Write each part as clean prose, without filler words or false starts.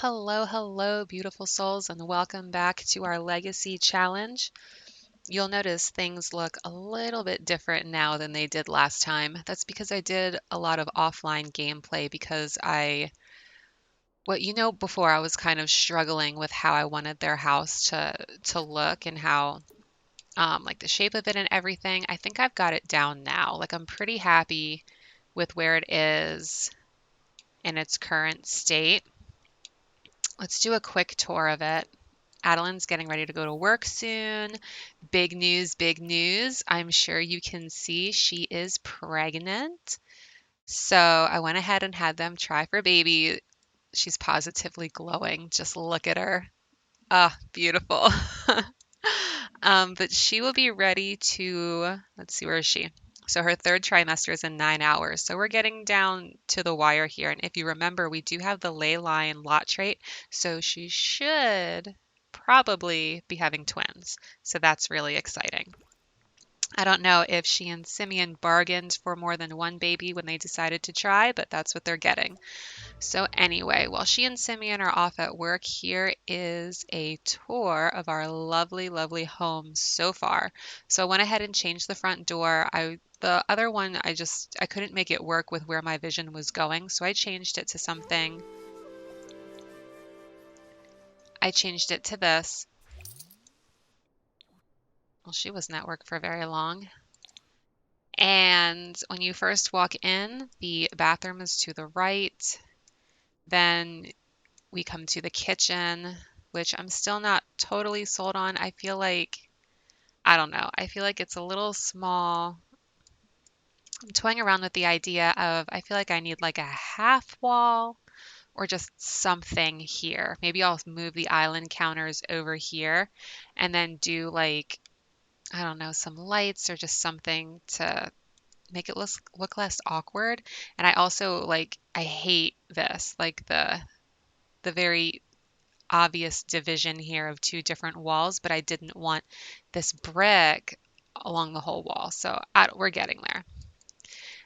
Hello, hello, beautiful souls, and welcome back to our Legacy Challenge. You'll notice things look a little bit different now than they did last time. That's because I did a lot of offline gameplay because before I was kind of struggling with how I wanted their house to look and how like the shape of it and everything. I think I've got it down now. Like I'm pretty happy with where it is in its current state. Let's do a quick tour of it. Adeline's getting ready to go to work soon. Big news, big news. I'm sure you can see she is pregnant. So I went ahead and had them try for baby. She's positively glowing. Just look at her. Ah, beautiful. But she will be ready to, let's see, where is she? So her third trimester is in 9 hours. So we're getting down to the wire here. And if you remember, we do have the ley line lot trait. So she should probably be having twins. So that's really exciting. I don't know if she and Simeon bargained for more than one baby when they decided to try, but that's what they're getting. So anyway, while she and Simeon are off at work, here is a tour of our lovely, lovely home so far. So I went ahead and changed the front door. The other one, I couldn't make it work with where my vision was going, so I changed it to something. I changed it to this. Well, she wasn't at work for very long. And when you first walk in, the bathroom is to the right. Then we come to the kitchen, which I'm still not totally sold on. I don't know, I feel like it's a little small. I'm toying around with the idea of, I feel like I need like a half wall or just something here. Maybe I'll move the island counters over here and then do like, I don't know, some lights or just something to make it look less awkward. And I also I hate this, like the very obvious division here of two different walls, but I didn't want this brick along the whole wall. So we're getting there.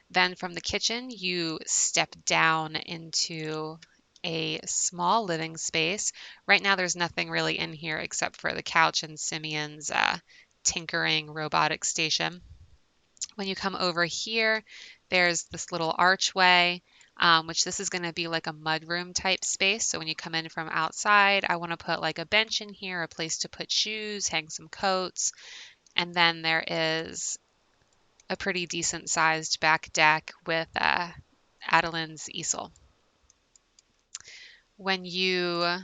Then from the kitchen, you step down into a small living space. Right now, there's nothing really in here except for the couch and Simeon's tinkering robotic station. When you come over here, there's this little archway, which this is going to be like a mudroom type space. So when you come in from outside, I want to put like a bench in here, a place to put shoes, hang some coats. And then there is a pretty decent sized back deck with Adeline's easel. When you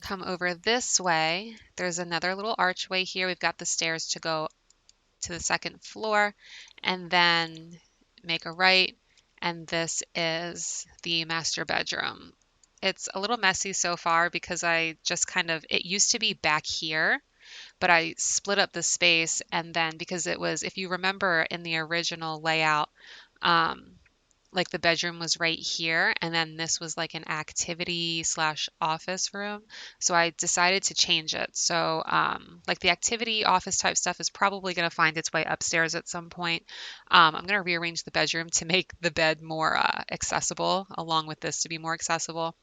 come over this way, there's another little archway here. We've got the stairs to go to the second floor and then make a right. And this is the master bedroom. It's a little messy so far because it used to be back here, but I split up the space. And then because if you remember in the original layout, um, like the bedroom was right here, and then this was like an activity slash office room. So I decided to change it. So like the activity office type stuff is probably going to find its way upstairs at some point. I'm going to rearrange the bedroom to make the bed more accessible, along with this to be more accessible.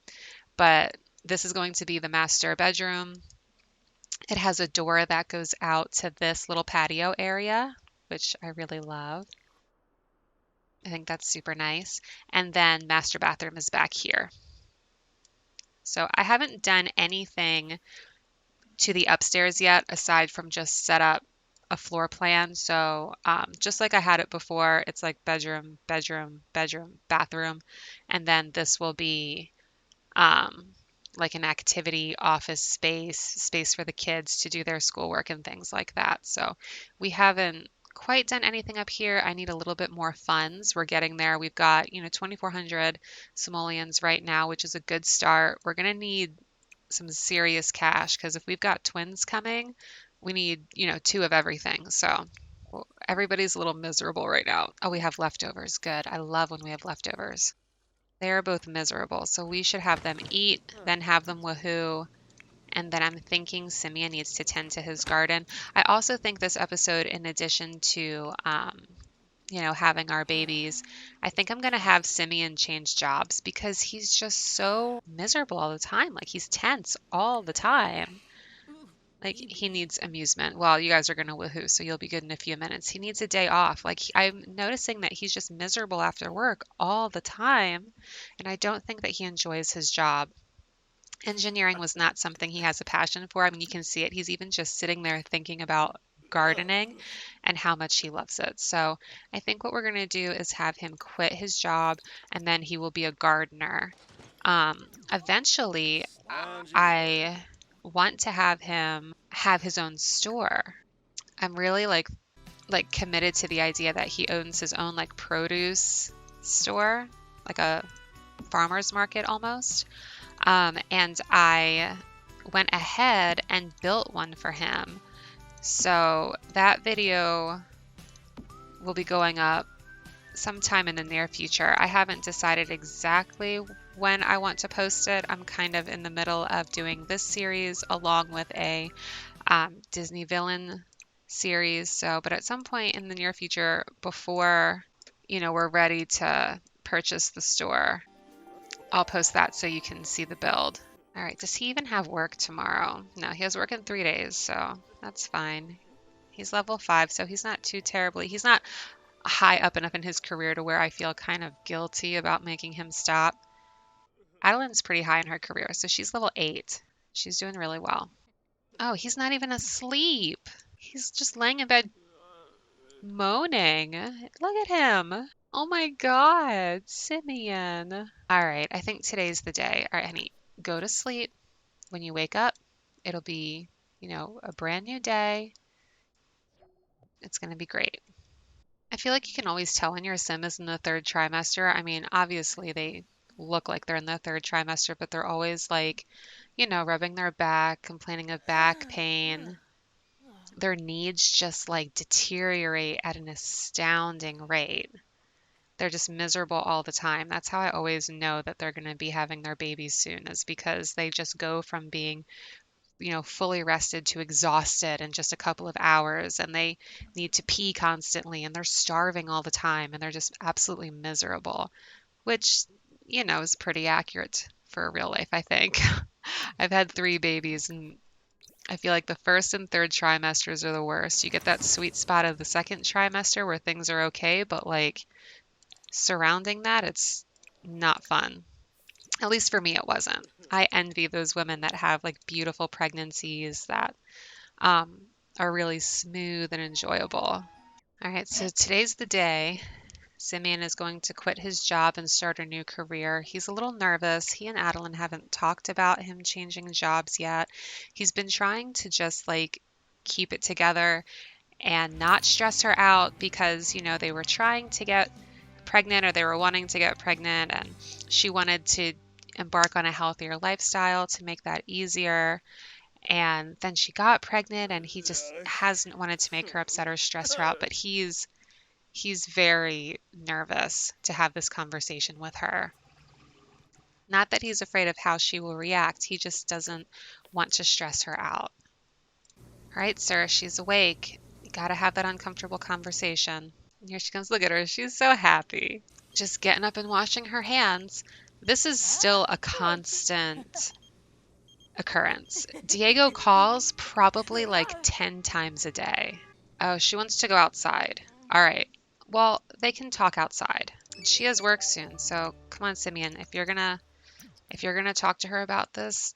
But this is going to be the master bedroom. It has a door that goes out to this little patio area, which I really love. I think that's super nice. And then master bathroom is back here. So I haven't done anything to the upstairs yet aside from just set up a floor plan. So just like I had it before, it's like bedroom, bedroom, bedroom, bathroom. And then this will be um, like an activity office space for the kids to do their schoolwork and things like that. So we haven't quite done anything up here. I need a little bit more funds. We're getting there. We've got, 2,400 simoleons right now, which is a good start. We're going to need some serious cash because if we've got twins coming, we need, two of everything. So everybody's a little miserable right now. Oh, we have leftovers. Good. I love when we have leftovers. They are both miserable, so we should have them eat, then have them woohoo, and then I'm thinking Simeon needs to tend to his garden. I also think this episode, in addition to having our babies, I think I'm gonna have Simeon change jobs because he's just so miserable all the time. Like he's tense all the time. Like he needs amusement. Well, you guys are gonna woohoo, so you'll be good in a few minutes. He needs a day off. Like I'm noticing that he's just miserable after work all the time, and I don't think that he enjoys his job. Engineering was not something he has a passion for. I mean, you can see it. He's even just sitting there thinking about gardening and how much he loves it. So I think what we're going to do is have him quit his job and then he will be a gardener. Eventually, I want to have him have his own store. I'm really like committed to the idea that he owns his own like produce store, like a farmer's market almost. And I went ahead and built one for him. So that video will be going up sometime in the near future. I haven't decided exactly when I want to post it. I'm kind of in the middle of doing this series along with a Disney villain series. So, but at some point in the near future, before we're ready to purchase the store, I'll post that so you can see the build. All right, does he even have work tomorrow? No, he has work in 3 days, so that's fine. He's level 5, so he's not too terribly, he's not high up enough in his career to where I feel kind of guilty about making him stop. Adeline's pretty high in her career, so she's level 8. She's doing really well. Oh, he's not even asleep. He's just laying in bed moaning. Look at him. Oh my God, Simeon. All right, I think today's the day. All right, honey, go to sleep. When you wake up, it'll be, a brand new day. It's going to be great. I feel like you can always tell when your sim is in the third trimester. I mean, obviously they look like they're in the third trimester, but they're always like, rubbing their back, complaining of back pain. Their needs just like deteriorate at an astounding rate. They're just miserable all the time. That's how I always know that they're going to be having their babies soon, is because they just go from being fully rested to exhausted in just a couple of hours, and they need to pee constantly, and they're starving all the time, and they're just absolutely miserable, which, is pretty accurate for real life, I think. I've had 3 babies, and I feel like the first and third trimesters are the worst. You get that sweet spot of the second trimester where things are okay, but like surrounding that, it's not fun. At least for me, it wasn't. I envy those women that have like beautiful pregnancies that um, are really smooth and enjoyable. All right, so today's the day. Simeon is going to quit his job and start a new career. He's a little nervous. He and Adeline haven't talked about him changing jobs yet. He's been trying to just like keep it together and not stress her out because, they were trying to get pregnant, or they were wanting to get pregnant, and she wanted to embark on a healthier lifestyle to make that easier. And then she got pregnant, and he just hasn't wanted to make her upset or stress her out, but he's very nervous to have this conversation with her. Not that he's afraid of how she will react, he just doesn't want to stress her out. All right, sir, she's awake. You gotta have that uncomfortable conversation. And here she comes. Look at her. She's so happy. Just getting up and washing her hands. This is still a constant occurrence. Diego calls probably like 10 times a day. Oh, she wants to go outside. All right. Well, they can talk outside. She has work soon, so come on, Simeon. If you're gonna talk to her about this,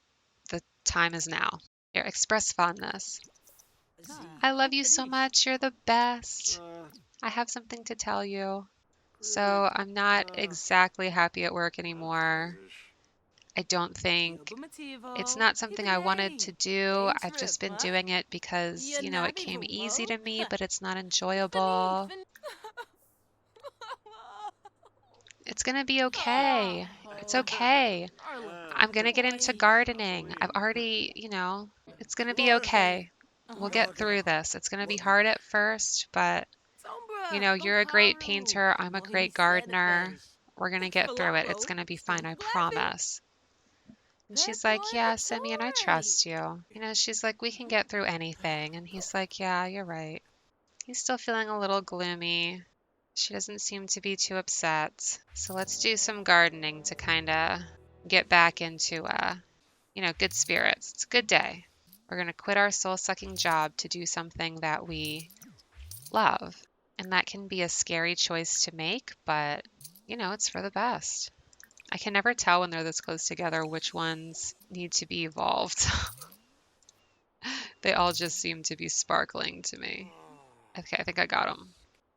the time is now. Here, express fondness. I love you so much. You're the best. I have something to tell you. So I'm not exactly happy at work anymore. I don't think it's not something I wanted to do. I've just been doing it because, it came easy to me, but it's not enjoyable. It's gonna be okay. It's okay. I'm gonna get into gardening. I've already, it's gonna be okay. We'll get through this. It's gonna be hard at first, but you're a great painter. I'm a great gardener. We're gonna get through it. It's gonna be fine, I promise. And she's like, yeah, Simeon, I trust you. She's like, we can get through anything. And he's like, yeah, you're right. He's still feeling a little gloomy. She doesn't seem to be too upset. So let's do some gardening to kind of get back into, good spirits. It's a good day. We're going to quit our soul-sucking job to do something that we love. And that can be a scary choice to make, but, it's for the best. I can never tell when they're this close together which ones need to be evolved. They all just seem to be sparkling to me. Okay, I think I got them.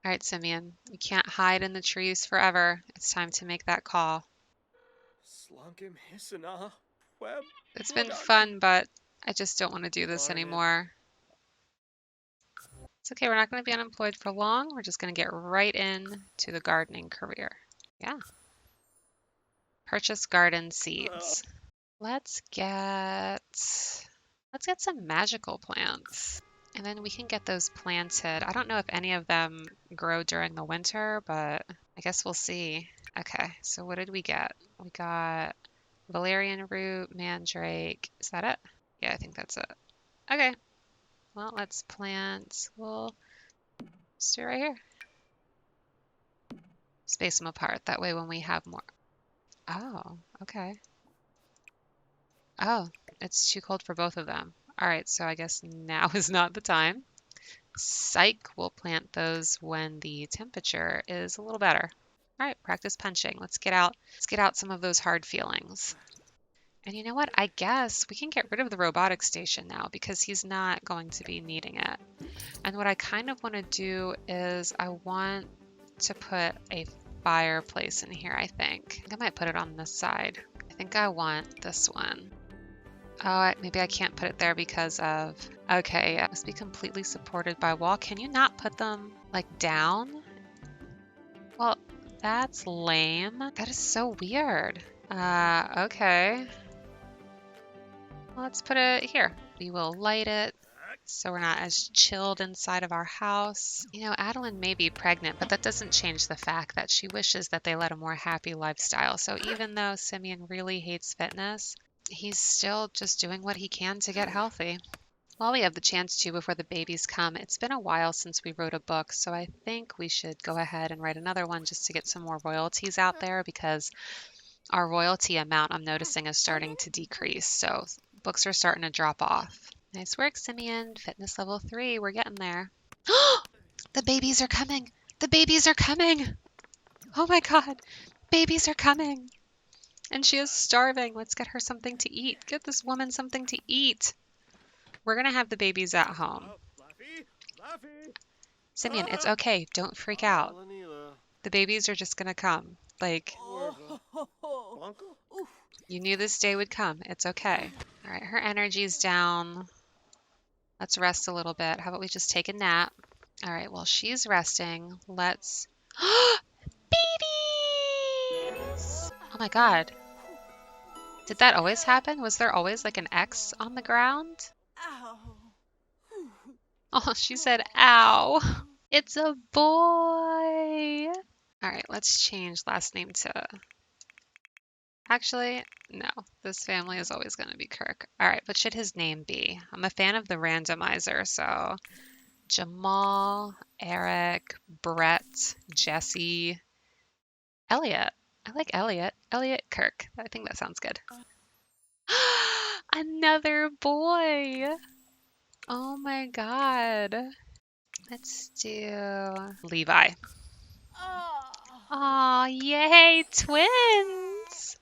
All right, Simeon, you can't hide in the trees forever. It's time to make that call. It's been fun, but I just don't want to do this anymore. It's okay, we're not going to be unemployed for long. We're just going to get right into the gardening career. Yeah. Purchase garden seeds. Let's get some magical plants. And then we can get those planted. I don't know if any of them grow during the winter, but I guess we'll see. Okay, so what did we get? We got valerian root, mandrake. Is that it? Yeah, I think that's it. Okay. Well, let's plant. We'll just do it right here. Space them apart. That way when we have more. Oh, okay. Oh, it's too cold for both of them. All right, so I guess now is not the time. Psych, we'll plant those when the temperature is a little better. All right, practice punching. Let's get out some of those hard feelings. And you know what? I guess we can get rid of the robotic station now because he's not going to be needing it. And what I kind of want to do is I want to put a fireplace in here, I think. I might put it on this side. I think I want this one. Oh, maybe I can't put it there because of... Okay, it must be completely supported by wall. Can you not put them, like, down? Well, that's lame. That is so weird. Okay. Well, let's put it here. We will light it so we're not as chilled inside of our house. You know, Adeline may be pregnant, but that doesn't change the fact that she wishes that they led a more happy lifestyle. So even though Simeon really hates fitness, he's still just doing what he can to get healthy. While we have the chance to before the babies come, it's been a while since we wrote a book, so I think we should go ahead and write another one just to get some more royalties out there because our royalty amount I'm noticing is starting to decrease, so books are starting to drop off. Nice work, Simeon. Fitness level 3, we're getting there. The babies are coming! The babies are coming! Oh my god! Babies are coming! And she is starving. Let's get her something to eat. Get this woman something to eat. We're going to have the babies at home. Simeon, it's okay. Don't freak out. The babies are just going to come. Like, you knew this day would come. It's okay. All right, her energy's down. Let's rest a little bit. How about we just take a nap? All right, while she's resting, let's... Babies! Oh my god. Did that always happen? Was there always like an X on the ground? Ow. Oh, she said, ow. It's a boy. All right, let's change last name to... Actually, no. This family is always going to be Kirk. All right, what should his name be? I'm a fan of the randomizer, so... Jamal, Eric, Brett, Jesse, Elliot. I like Elliot. Elliot Kirk. I think that sounds good. Another boy. Oh my god. Let's do Levi. Aw, yay, twins.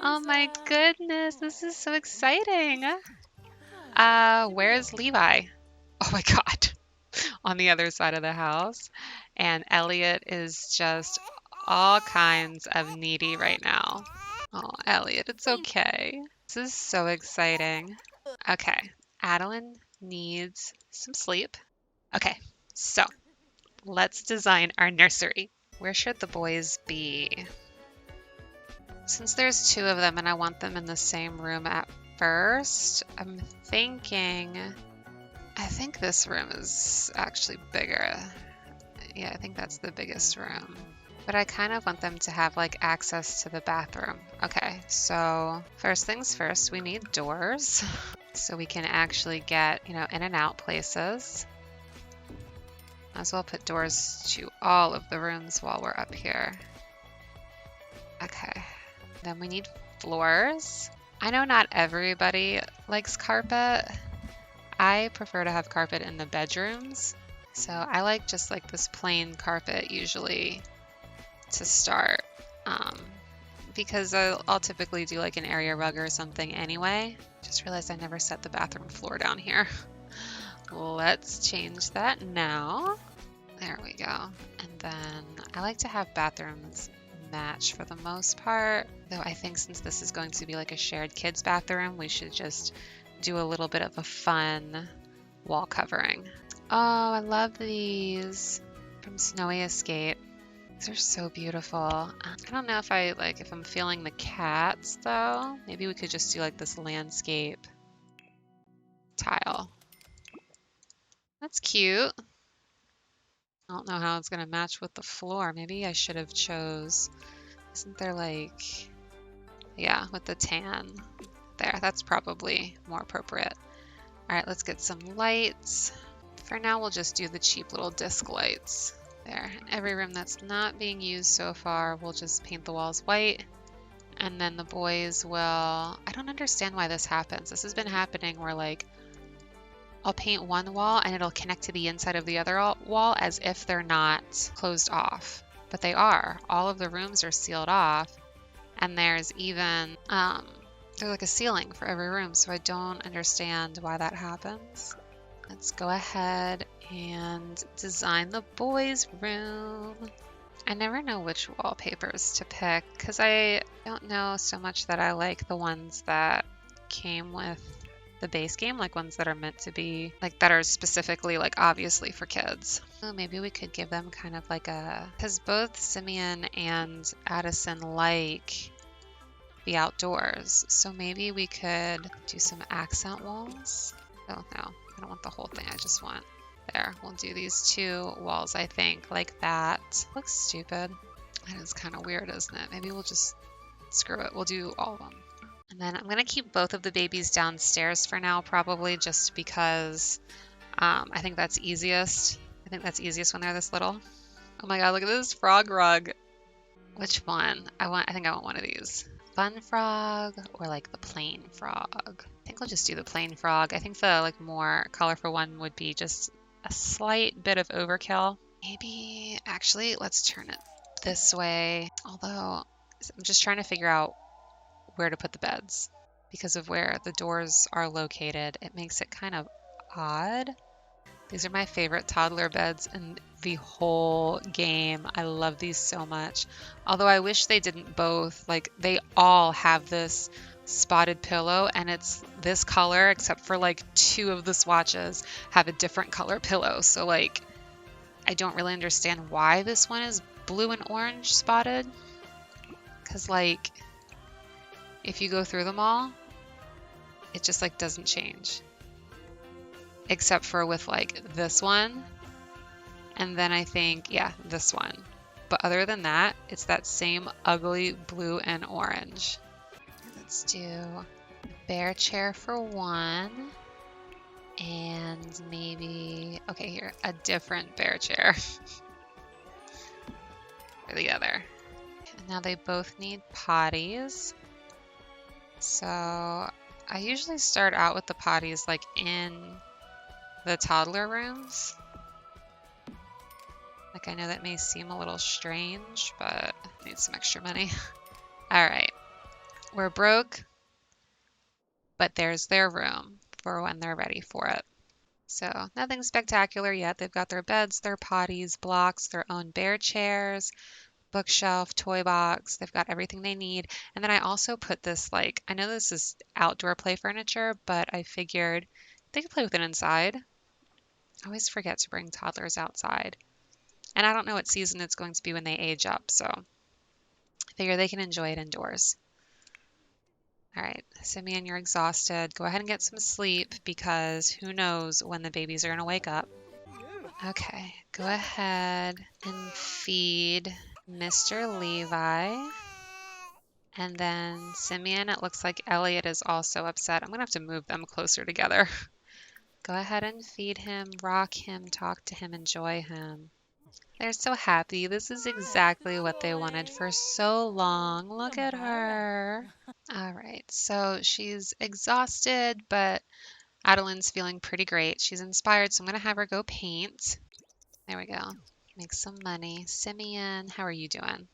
Oh my goodness, this is so exciting. Where's Levi? Oh my god. On the other side of the house. And Elliot is just all kinds of needy right now. Oh, Elliot, it's okay. This is so exciting. Okay, Adeline needs some sleep. Okay, so let's design our nursery. Where should the boys be? Since there's 2 of them and I want them in the same room at first, I'm thinking... I think this room is actually bigger. Yeah, I think that's the biggest room. But I kind of want them to have like access to the bathroom. Okay, so first things first, we need doors so we can actually get, in and out places. Might as well put doors to all of the rooms while we're up here. Okay, then we need floors. I know not everybody likes carpet. I prefer to have carpet in the bedrooms. So I like just like this plain carpet usually to start. Because I'll typically do like an area rug or something anyway. Just realized I never set the bathroom floor down here. Let's change that now. There we go. And then I like to have bathrooms match for the most part. Though I think since this is going to be like a shared kids bathroom, we should just do a little bit of a fun wall covering. Oh, I love these from Snowy Escape. These are so beautiful. I don't know if if I'm feeling the cats though. Maybe we could just do like this landscape tile. That's cute. I don't know how it's gonna match with the floor. Maybe I should have chose, isn't there like, yeah, with the tan there. That's probably more appropriate. All right, let's get some lights. For now, we'll just do the cheap little disc lights. There, every room that's not being used so far, we'll just paint the walls white. And then the boys will, I don't understand why this happens. This has been happening where like, I'll paint one wall and it'll connect to the inside of the other wall as if they're not closed off. But they are. All of the rooms are sealed off. And there's even, there's like a ceiling for every room. So I don't understand why that happens. Let's go ahead and design the boys' room. I never know which wallpapers to pick because I don't know so much that I like the ones that came with the base game, like ones that are meant to be, like that are specifically like obviously for kids. So maybe we could give them kind of like a, because both Simeon and Addison like the outdoors. So maybe we could do some accent walls. Oh no, I don't want the whole thing. I just want, there, we'll do these two walls, I think, like that. Looks stupid. That is kind of weird, isn't it? Maybe we'll just screw it. We'll do all of them. And then I'm going to keep both of the babies downstairs for now, probably just because I think that's easiest. I think that's easiest when they're this little. Oh my god, look at this frog rug. Which one? I think I want one of these. Fun frog or like the plain frog? I think I'll just do the plain frog. I think the like more colorful one would be just a slight bit of overkill. Maybe, actually, let's turn it this way. Although, I'm just trying to figure out where to put the beds. Because of where the doors are located, it makes it kind of odd. These are my favorite toddler beds in the whole game. I love these so much. Although I wish they didn't both. Like, they all have this spotted pillow, and it's this color, except for like two of the swatches have a different color pillow. So like, I don't really understand why this one is blue and orange spotted. Because like, if you go through them all, it just like doesn't change. Except for with like this one. And then I think, yeah, this one. But other than that, it's that same ugly blue and orange. Let's do a bear chair for one. And maybe, okay, here, a different bear chair for the other. And now they both need potties. So I usually start out with the potties like in the toddler rooms. Like, I know that may seem a little strange, but I need some extra money. All right, we're broke, but there's their room for when they're ready for it. So nothing spectacular yet. They've got their beds, their potties, blocks, their own bear chairs, bookshelf, toy box. They've got everything they need. And then I also put this, like, I know this is outdoor play furniture, but I figured they could play with it inside. I always forget to bring toddlers outside. And I don't know what season it's going to be when they age up, so I figure they can enjoy it indoors. All right, Simeon, you're exhausted. Go ahead and get some sleep because who knows when the babies are going to wake up. Okay, go ahead and feed Mr. Levi. And then Simeon, it looks like Elliot is also upset. I'm going to have to move them closer together. Go ahead and feed him, rock him, talk to him, enjoy him. They're so happy. This is exactly what they wanted for so long. Look at her. All right, so she's exhausted, but Adeline's feeling pretty great. She's inspired, so I'm going to have her go paint. There we go. Make some money. Simeon, how are you doing?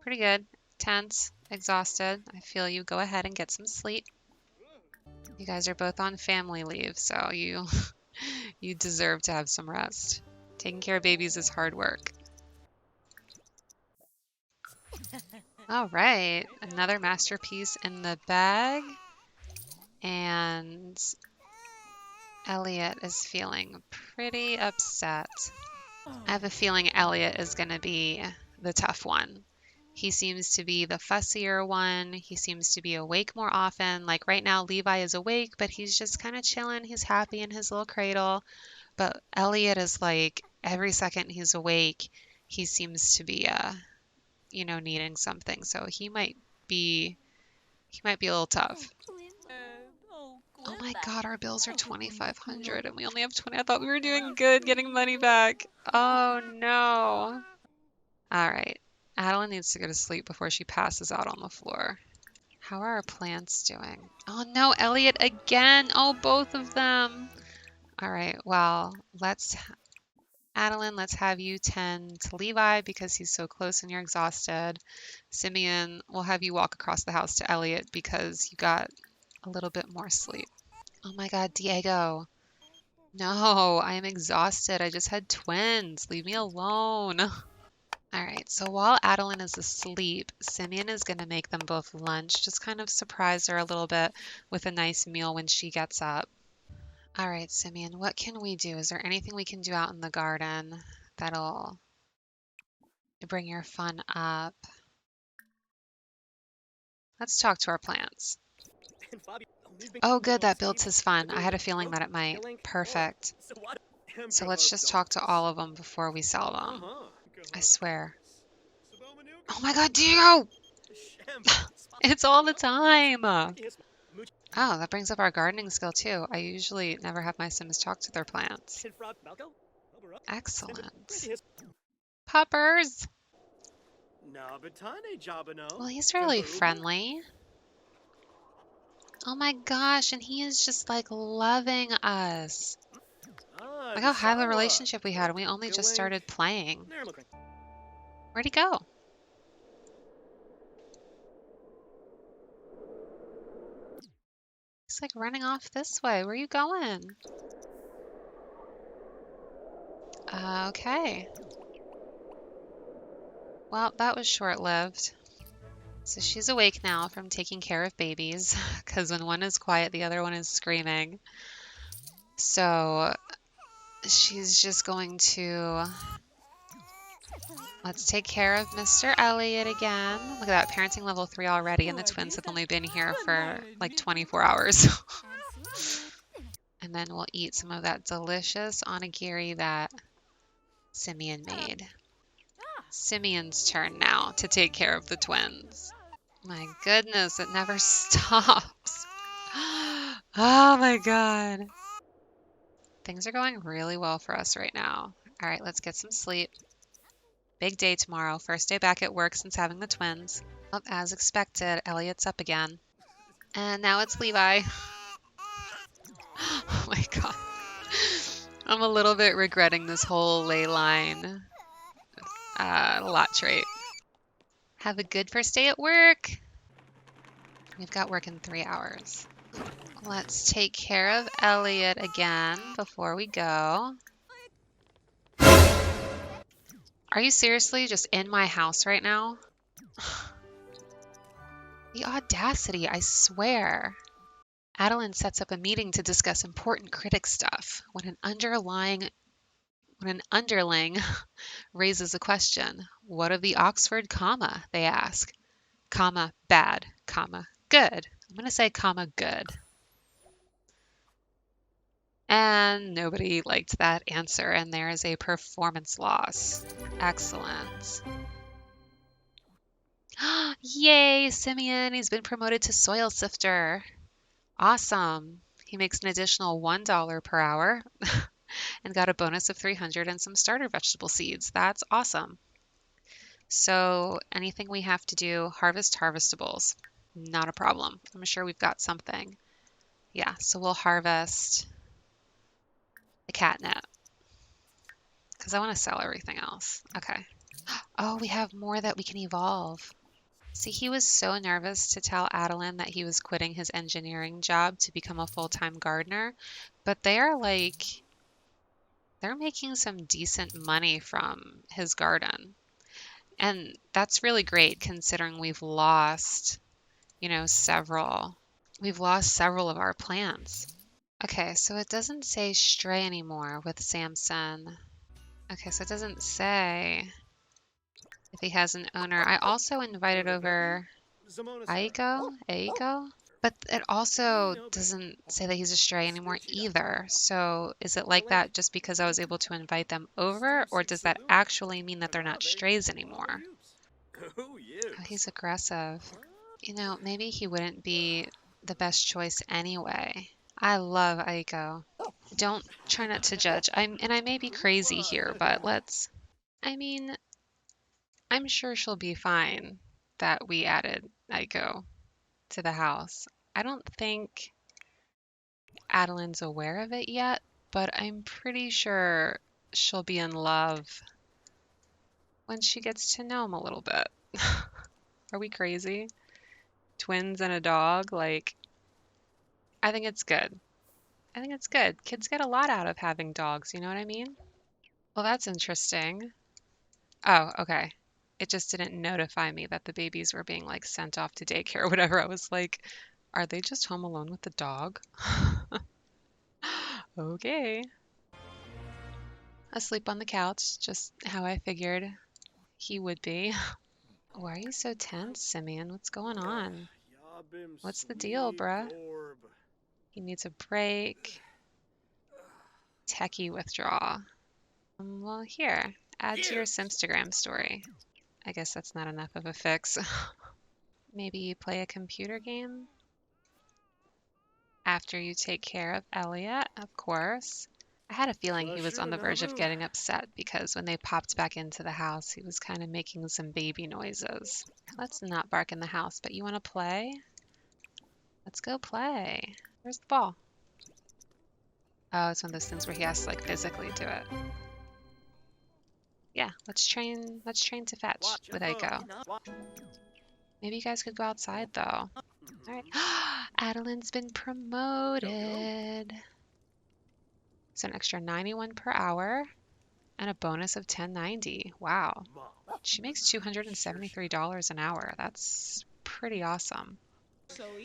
Pretty good. Tense, exhausted. I feel you. Go ahead and get some sleep. You guys are both on family leave, so you you deserve to have some rest. Taking care of babies is hard work. All right, another masterpiece in the bag. And Elliot is feeling pretty upset. I have a feeling Elliot is going to be the tough one. He seems to be the fussier one. He seems to be awake more often. Like right now, Levi is awake, but he's just kind of chilling. He's happy in his little cradle. But Elliot is like every second he's awake, he seems to be needing something. So he might be a little tough. Oh my God, our bills are 2,500 and we only have 20. I thought we were doing good getting money back. Oh no. All right. Adeline needs to go to sleep before she passes out on the floor. How are our plants doing? Oh no, Elliot again. Oh, both of them. All right. Well, Adeline, let's have you tend to Levi because he's so close and you're exhausted. Simeon, we'll have you walk across the house to Elliot because you got a little bit more sleep. Oh my God, Diego. No, I am exhausted. I just had twins. Leave me alone. All right, so while Adeline is asleep, Simeon is going to make them both lunch, just kind of surprise her a little bit with a nice meal when she gets up. All right, Simeon, what can we do? Is there anything we can do out in the garden that'll bring your fun up? Let's talk to our plants. Oh, good, that builds his fun. I had a feeling that it might. Perfect. So let's just talk to all of them before we sell them. I swear. Oh my God, Diego! It's all the time. Oh, that brings up our gardening skill too. I usually never have my Sims talk to their plants. Excellent. Puppers! Well, he's really friendly. Oh my gosh, and he is just like loving us. Look how high of a relationship we had, and we only just started playing. Where'd he go? He's like running off this way. Where are you going? Okay. Well, that was short-lived. So she's awake now from taking care of babies, because when one is quiet, the other one is screaming. So she's just going to... Let's take care of Mr. Elliot again. Look at that, parenting level 3 already, and the twins have only been here for like 24 hours. And then we'll eat some of that delicious onigiri that Simeon made. Simeon's turn now to take care of the twins. My goodness, it never stops. Oh my God. Things are going really well for us right now. All right, let's get some sleep. Big day tomorrow. First day back at work since having the twins. Oh, as expected, Elliot's up again. And now it's Levi. Oh my God. I'm a little bit regretting this whole ley line lot trait. Have a good first day at work. We've got work in 3 hours. Let's take care of Elliot again before we go. Are you seriously just in my house right now? The audacity, I swear. Adeline sets up a meeting to discuss important critic stuff when an underling raises a question. What of the Oxford comma? They ask. Comma, bad, comma, good. I'm going to say comma, good. And nobody liked that answer, and there is a performance loss. Excellent. Yay, Simeon, he's been promoted to soil sifter. Awesome. He makes an additional $1 per hour and got a bonus of 300 and some starter vegetable seeds. That's awesome. So anything we have to do, harvest harvestables. Not a problem. I'm sure we've got something. Yeah, so we'll harvest the catnip because I want to sell everything else. Okay. Oh, we have more that we can evolve. See, he was so nervous to tell Adeline that he was quitting his engineering job to become a full-time gardener, but they're making some decent money from his garden. And that's really great considering we've lost several of our plants. Okay, so it doesn't say stray anymore with Samson. Okay, so it doesn't say if he has an owner. I also invited over Aiko. But it also doesn't say that he's a stray anymore either. So is it like that just because I was able to invite them over, or does that actually mean that they're not strays anymore? Oh, he's aggressive. Maybe he wouldn't be the best choice anyway. I love Aiko. Don't try not to judge. I may be crazy here, but I mean, I'm sure she'll be fine that we added Aiko to the house. I don't think Adeline's aware of it yet, but I'm pretty sure she'll be in love when she gets to know him a little bit. Are we crazy? Twins and a dog? I think it's good. I think it's good. Kids get a lot out of having dogs, you know what I mean? Well, that's interesting. Oh, okay. It just didn't notify me that the babies were being sent off to daycare or whatever. I was like, are they just home alone with the dog? Okay. Asleep on the couch, just how I figured he would be. Why are you so tense, Simeon? What's going on? What's the deal, bruh? He needs a break. Techie withdrawal. Well, here, add to your Simstagram story. I guess that's not enough of a fix. Maybe play a computer game after you take care of Elliot, of course. I had a feeling he was on the verge of getting upset because when they popped back into the house, he was kind of making some baby noises. Let's not bark in the house, but you want to play? Let's go play. Where's the ball? Oh, it's one of those things where he has to physically do it. Yeah, let's train to fetch with Aiko. Maybe you guys could go outside though. All right. Adeline's been promoted. So an extra 91 per hour and a bonus of 10.90. Wow. She makes $273 an hour. That's pretty awesome.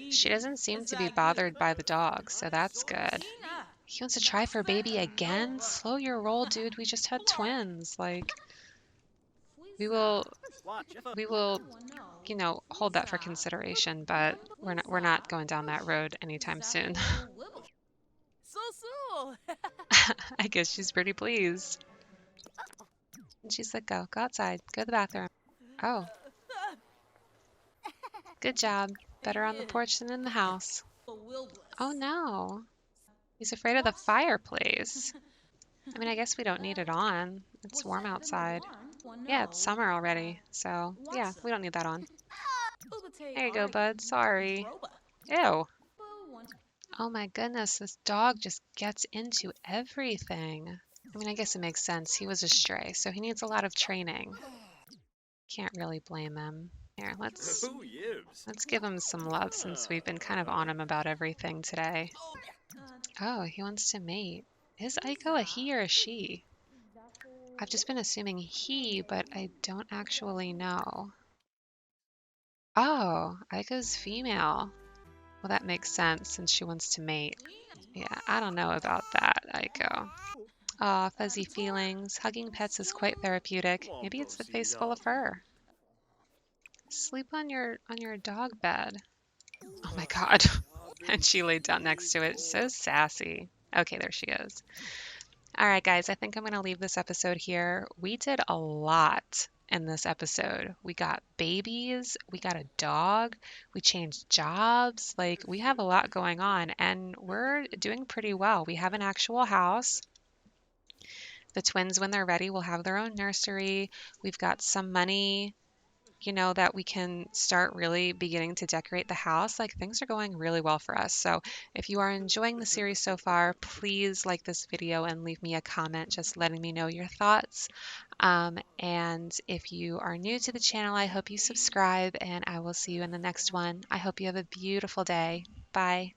She doesn't seem to be bothered by the dog, so that's good. He wants to try for baby again? Slow your roll, dude. We just had twins. We will, hold that for consideration, but we're not going down that road anytime soon. I guess she's pretty pleased. And she's like, go outside, go to the bathroom. Oh, good job. Better on the porch than in the house. Oh no. He's afraid of the fireplace. I mean, I guess we don't need it on. It's warm outside. Yeah, it's summer already, so yeah, we don't need that on. There you go, bud. Sorry. Ew. Oh my goodness, this dog just gets into everything. I mean, I guess it makes sense. He was a stray, so he needs a lot of training. Can't really blame him. Here, let's give him some love since we've been kind of on him about everything today. Oh, he wants to mate. Is Aiko a he or a she? I've just been assuming he, but I don't actually know. Oh, Aiko's female. Well, that makes sense since she wants to mate. Yeah, I don't know about that, Aiko. Aw, fuzzy feelings. Hugging pets is quite therapeutic. Maybe it's the face full of fur. Sleep on your dog bed. Oh my god. And she laid down next to it. So sassy. Okay, there she is. All right, guys, I think I'm going to leave this episode here. We did a lot in this episode. We got babies, we got a dog, we changed jobs. Like, we have a lot going on and we're doing pretty well. We have an actual house. The twins, when they're ready, will have their own nursery. We've got some money, that we can start really beginning to decorate the house. Like, things are going really well for us. So if you are enjoying the series so far, please like this video and leave me a comment just letting me know your thoughts. And if you are new to the channel, I hope you subscribe and I will see you in the next one. I hope you have a beautiful day. Bye.